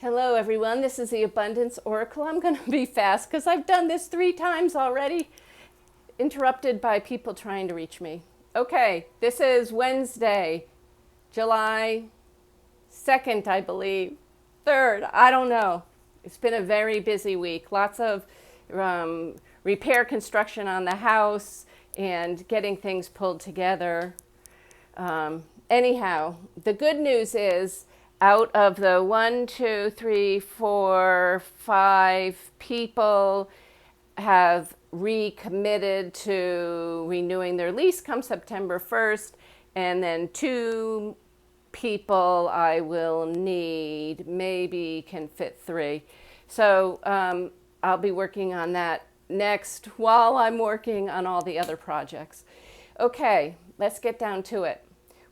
Hello everyone, this is the Abundance Oracle. I'm going to be fast because I've done this 3 times already, interrupted by people trying to reach me. Okay, this is Wednesday, July 2nd, I believe, 3rd, I don't know. It's been a very busy week, lots of repair construction on the house and getting things pulled together. Anyhow, the good news is out of the 5 people have recommitted to renewing their lease come September 1st, and then 2 people I will need, maybe can fit 3. So I'll be working on that next while I'm working on all the other projects. Okay, let's get down to it.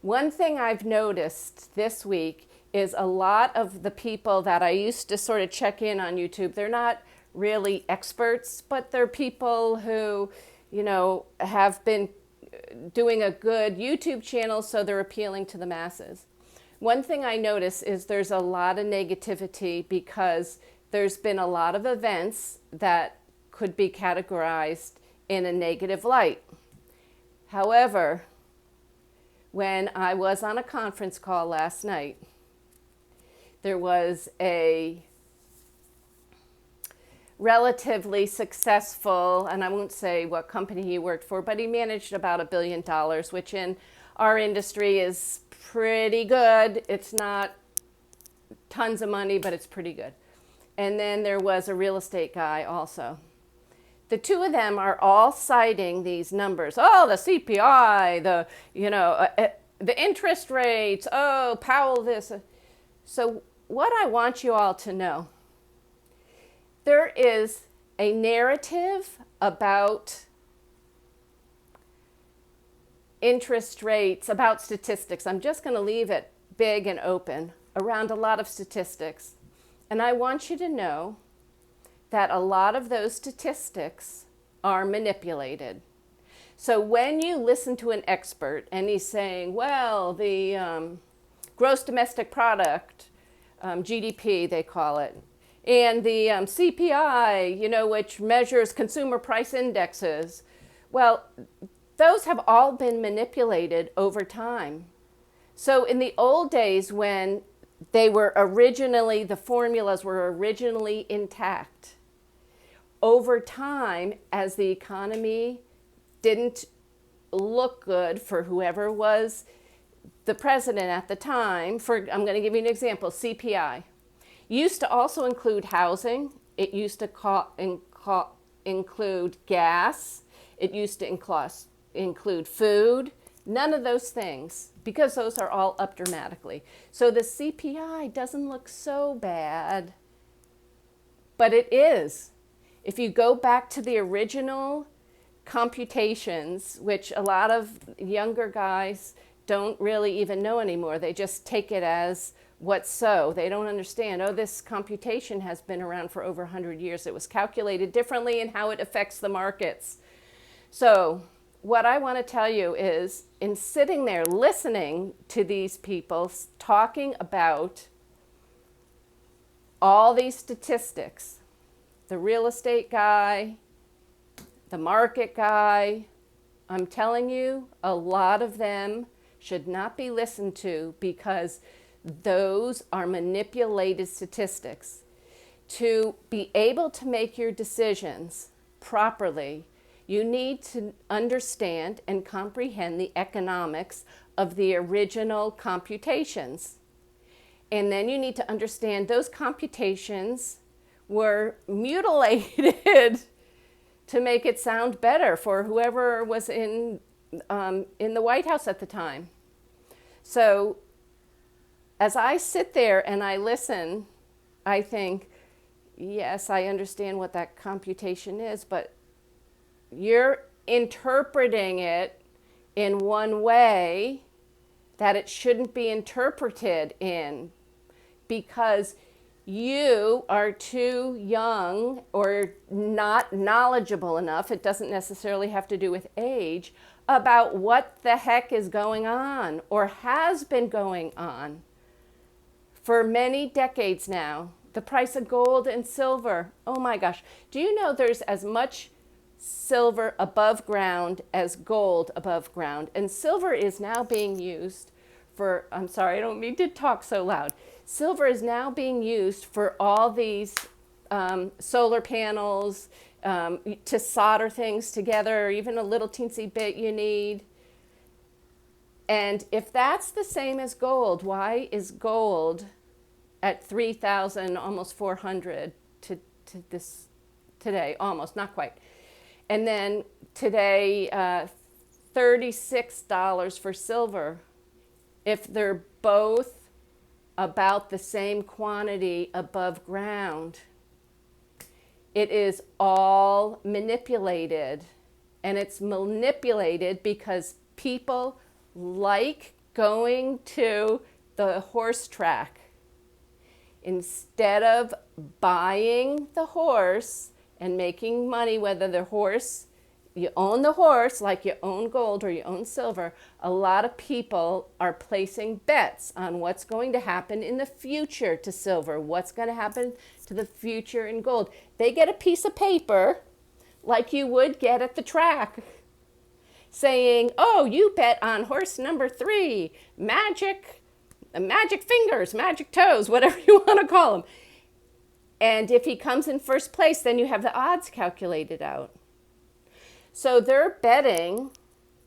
One thing I've noticed this week is a lot of the people that I used to sort of check in on YouTube, they're not really experts, but they're people who, have been doing a good YouTube channel, so they're appealing to the masses. One thing I notice is there's a lot of negativity because there's been a lot of events that could be categorized in a negative light. However, when I was on a conference call last night, there was a relatively successful, and I won't say what company he worked for, but he managed about $1 billion, which in our industry is pretty good. It's not tons of money, but it's pretty good. And then there was a real estate guy also. The 2 of them are all citing these numbers. Oh, the CPI, the interest rates, oh, Powell this. So what I want you all to know, there is a narrative about interest rates, about statistics. I'm just going to leave it big and open around a lot of statistics. And I want you to know that a lot of those statistics are manipulated. So when you listen to an expert and he's saying, well, the gross domestic product, GDP they call it, and the CPI, which measures consumer price indexes, well, those have all been manipulated over time. So in the old days when the formulas were originally intact, over time, as the economy didn't look good for whoever was the president at the time, I'm going to give you an example, CPI. Used to also include housing. It used to include gas. It used to include food. None of those things, because those are all up dramatically. So the CPI doesn't look so bad, but it is. If you go back to the original computations, which a lot of younger guys don't really even know anymore, they just take it as what's so. They don't understand, this computation has been around for over 100 years. It was calculated differently and how it affects the markets. So what I want to tell you is, in sitting there listening to these people talking about all these statistics, the real estate guy, the market guy, I'm telling you, a lot of them should not be listened to because those are manipulated statistics. To be able to make your decisions properly, you need to understand and comprehend the economics of the original computations. And then you need to understand those computations were mutilated to make it sound better for whoever was in the White House at the time. So as I sit there and I listen, I think, yes, I understand what that computation is, but you're interpreting it in one way that it shouldn't be interpreted in, because you are too young or not knowledgeable enough, it doesn't necessarily have to do with age, about what the heck is going on or has been going on for many decades now. The price of gold and silver. Oh my gosh. Do you know there's as much silver above ground as gold above ground? And silver is now being used for, I'm sorry, I don't mean to talk so loud. Silver is now being used for all these solar panels, to solder things together, or even a little teensy bit you need. And if that's the same as gold, why is gold at 3,000, almost 400 to this today? Almost, not quite. And then today, $36 for silver. If they're both about the same quantity above ground, it is all manipulated. And it's manipulated because people like going to the horse track. Instead of buying the horse and making money, whether the horse, you own the horse like you own gold or you own silver, a lot of people are placing bets on what's going to happen in the future to silver, what's going to happen to the future in gold. They get a piece of paper like you would get at the track saying, oh, you bet on horse number 3, magic fingers, magic toes, whatever you want to call them. And if he comes in first place, then you have the odds calculated out. So they're betting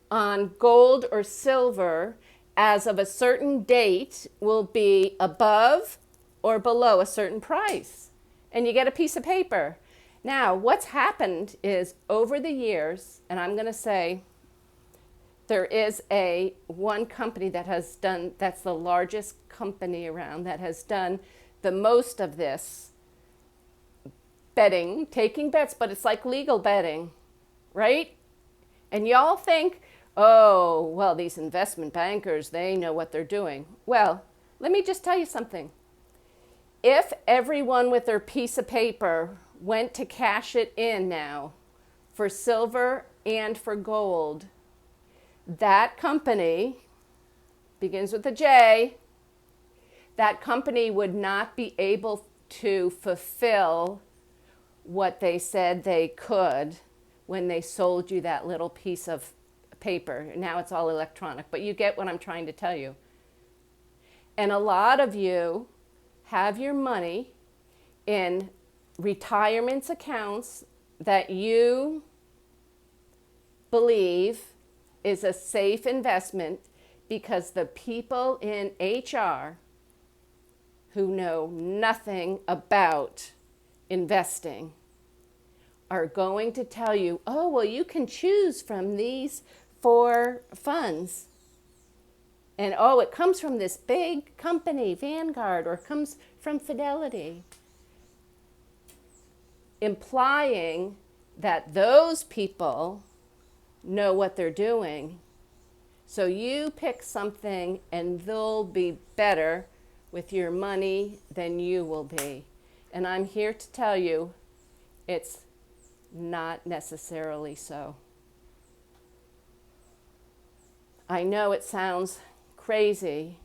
on gold or silver as of a certain date will be above or below a certain price. And you get a piece of paper. Now, what's happened is over the years, and I'm going to say, there is one company that has done, that's the largest company around, that has done the most of this betting, taking bets, but it's like legal betting, right? And y'all think, oh, well, these investment bankers, they know what they're doing. Well, let me just tell you something. If everyone with their piece of paper went to cash it in now for silver and for gold, that company, begins with a J, that company would not be able to fulfill what they said they could when they sold you that little piece of paper. Now it's all electronic, but you get what I'm trying to tell you. And a lot of you have your money in retirement accounts that you believe is a safe investment because the people in HR who know nothing about investing are going to tell you, oh, well, you can choose from these 4 funds. And, oh, it comes from this big company, Vanguard, or it comes from Fidelity. Implying that those people know what they're doing. So you pick something and they'll be better with your money than you will be. And I'm here to tell you it's not necessarily so. I know it sounds crazy,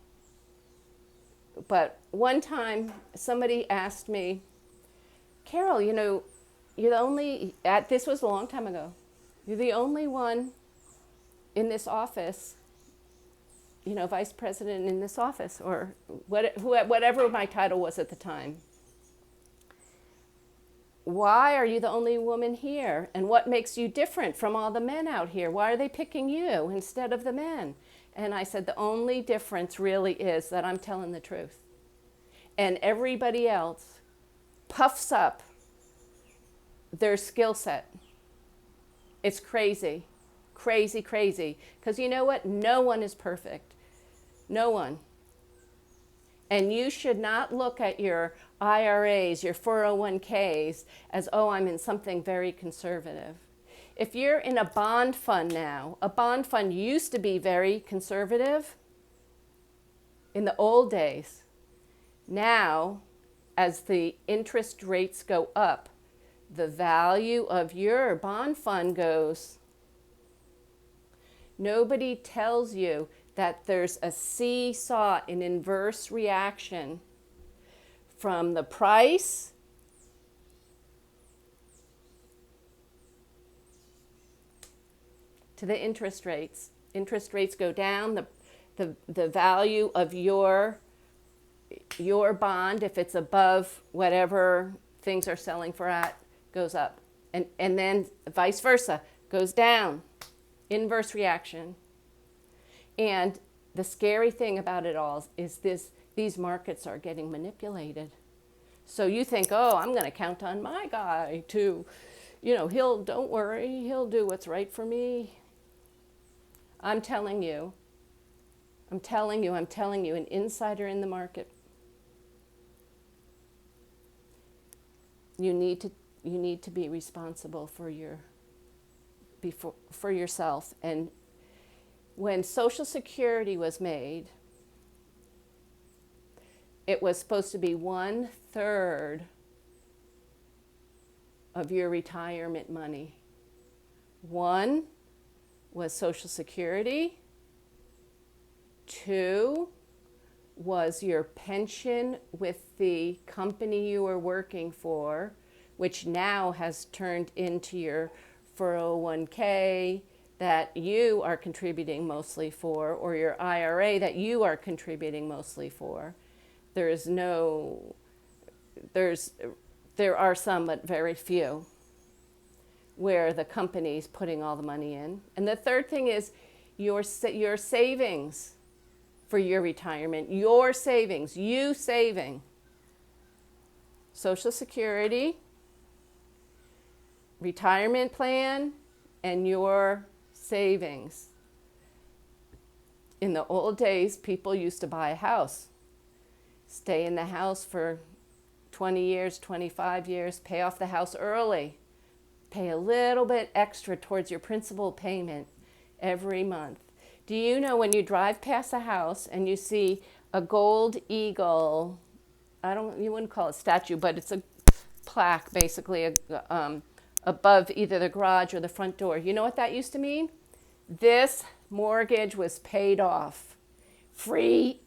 but one time somebody asked me, Carol, you know, you're the only, this was a long time ago, you're the only one in this office, you know, vice president in this office, or whatever my title was at the time. Why are you the only woman here? And what makes you different from all the men out here? Why are they picking you instead of the men? And I said, the only difference really is that I'm telling the truth. And everybody else puffs up their skill set. It's crazy, crazy, crazy. Because you know what? No one is perfect. No one. And you should not look at your IRAs, your 401ks as, oh, I'm in something very conservative. If you're in a bond fund now, a bond fund used to be very conservative in the old days. Now, as the interest rates go up, the value of your bond fund goes. Nobody tells you that there's a seesaw, an inverse reaction from the price to the interest rates. Interest rates go down, the value of your bond, if it's above whatever things are selling for at, goes up. And then vice versa, goes down. Inverse reaction. And the scary thing about it all is these markets are getting manipulated. So you think, oh, I'm going to count on my guy to, don't worry, he'll do what's right for me. I'm telling you, an insider in the market. You need to be responsible for yourself. And when Social Security was made, it was supposed to be 1/3 of your retirement money. One was Social Security. 2 was your pension with the company you were working for, which now has turned into your 401k that you are contributing mostly for, or your IRA that you are contributing mostly for. There are some, but very few, where the company's putting all the money in. And the third thing is your savings for your retirement, your savings, you saving. Social Security, retirement plan, and your savings. In the old days, people used to buy a house, stay in the house for 20 years, 25 years, pay off the house early, pay a little bit extra towards your principal payment every month. Do you know when you drive past a house and you see a gold eagle, you wouldn't call it a statue, but it's a plaque basically above either the garage or the front door. You know what that used to mean? This mortgage was paid off. Free,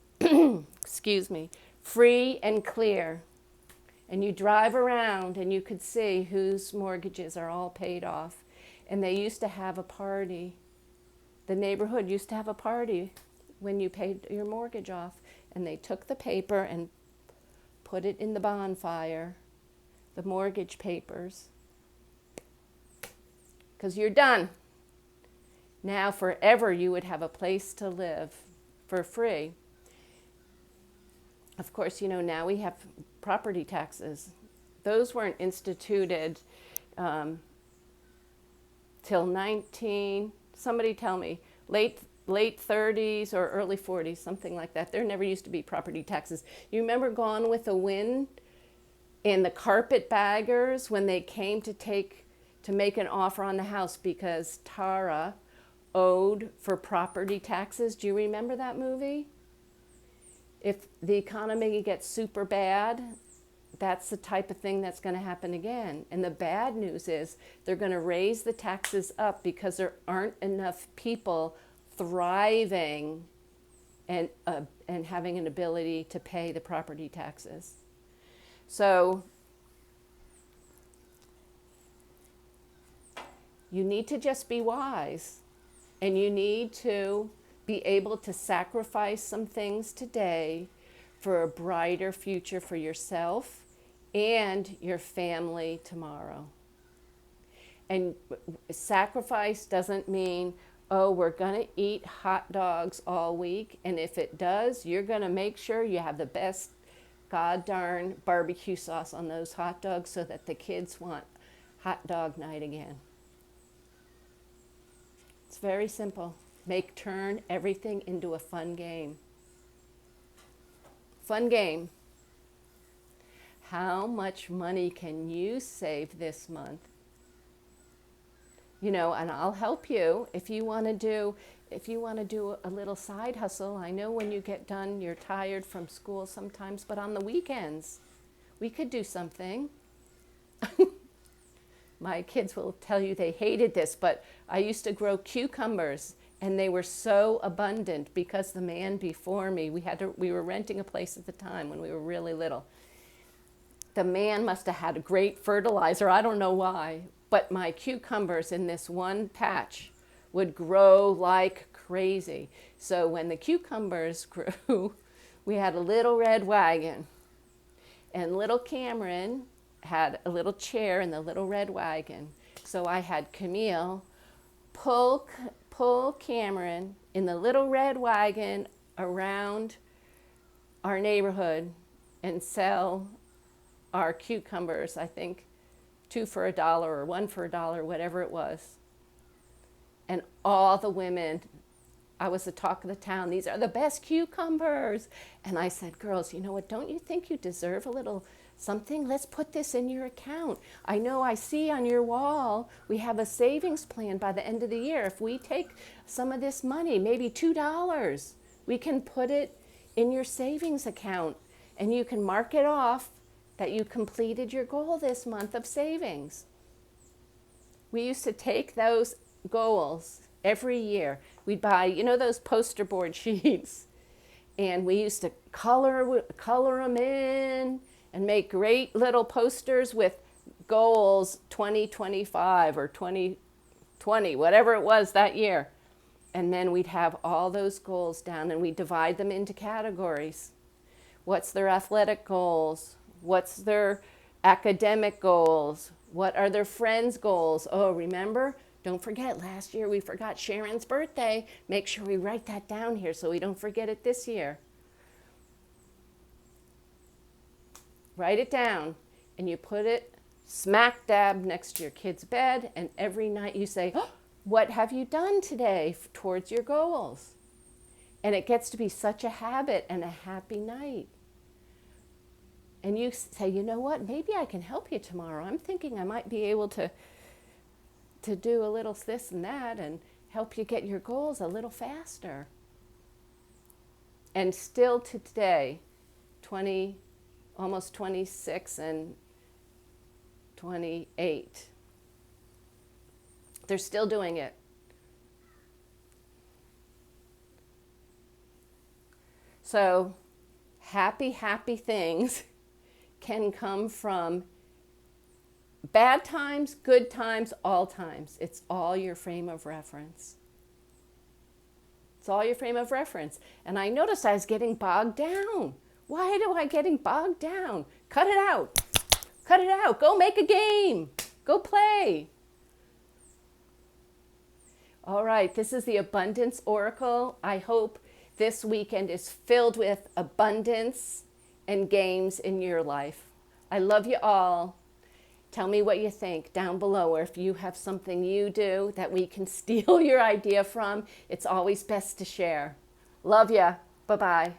free and clear. And you drive around and you could see whose mortgages are all paid off. And they used to have a party. The neighborhood used to have a party when you paid your mortgage off. And they took the paper and put it in the bonfire, the mortgage papers. Because you're done. Now forever you would have a place to live for free. Of course, now we have property taxes. Those weren't instituted till somebody tell me, late 30s or early 40s, something like that. There never used to be property taxes. You remember Gone with the Wind and the carpetbaggers when they came to make an offer on the house because Tara owed for property taxes? Do you remember that movie? If the economy gets super bad, that's the type of thing that's going to happen again. And the bad news is they're going to raise the taxes up because there aren't enough people thriving and having an ability to pay the property taxes. So you need to just be wise, and you need to be able to sacrifice some things today for a brighter future for yourself and your family tomorrow. And sacrifice doesn't mean, oh, we're going to eat hot dogs all week, and if it does, you're going to make sure you have the best god darn barbecue sauce on those hot dogs so that the kids want hot dog night again. It's very simple. Turn everything into a fun game. Fun game. How much money can you save this month? And I'll help you if you want to do a little side hustle. I know when you get done, you're tired from school sometimes, but on the weekends, we could do something. My kids will tell you they hated this, but I used to grow cucumbers, and they were so abundant because the man before me, we were renting a place at the time when we were really little. the man must have had a great fertilizer. I don't know why, but my cucumbers in this one patch would grow like crazy. So when the cucumbers grew, we had a little red wagon, and little Cameron had a little chair in the little red wagon. So I had Camille pull Cameron in the little red wagon around our neighborhood and sell our cucumbers, I think 2 for $1 or 1 for $1, whatever it was. And all the women, I was the talk of the town, these are the best cucumbers. And I said, girls, you know what, don't you think you deserve a little something? Let's put this in your account. I know I see on your wall, we have a savings plan by the end of the year. If we take some of this money, maybe $2, we can put it in your savings account and you can mark it off that you completed your goal this month of savings. We used to take those goals every year. We'd buy, you know, those poster board sheets, and we used to color them in and make great little posters with goals 2025 or 2020, whatever it was that year. And then we'd have all those goals down and we'd divide them into categories. What's their athletic goals? What's their academic goals? What are their friends' goals? Oh, remember? Don't forget, last year we forgot Sharon's birthday. Make sure we write that down here so we don't forget it this year. Write it down, and you put it smack dab next to your kid's bed, and every night you say, oh, what have you done today towards your goals? And it gets to be such a habit and a happy night. And you say, you know what, maybe I can help you tomorrow. I'm thinking I might be able to do a little this and that and help you get your goals a little faster. And still to today, almost 26 and 28, they're still doing it. So happy things can come from bad times, good times, all times. It's all your frame of reference. It's all your frame of reference. And I noticed I was getting bogged down. Why do I getting bogged down? Cut it out. Cut it out. Go make a game. Go play. All right, this is the Abundance Oracle. I hope this weekend is filled with abundance and games in your life. I love you all. Tell me what you think down below, or if you have something you do that we can steal your idea from. It's always best to share. Love ya. Bye-bye.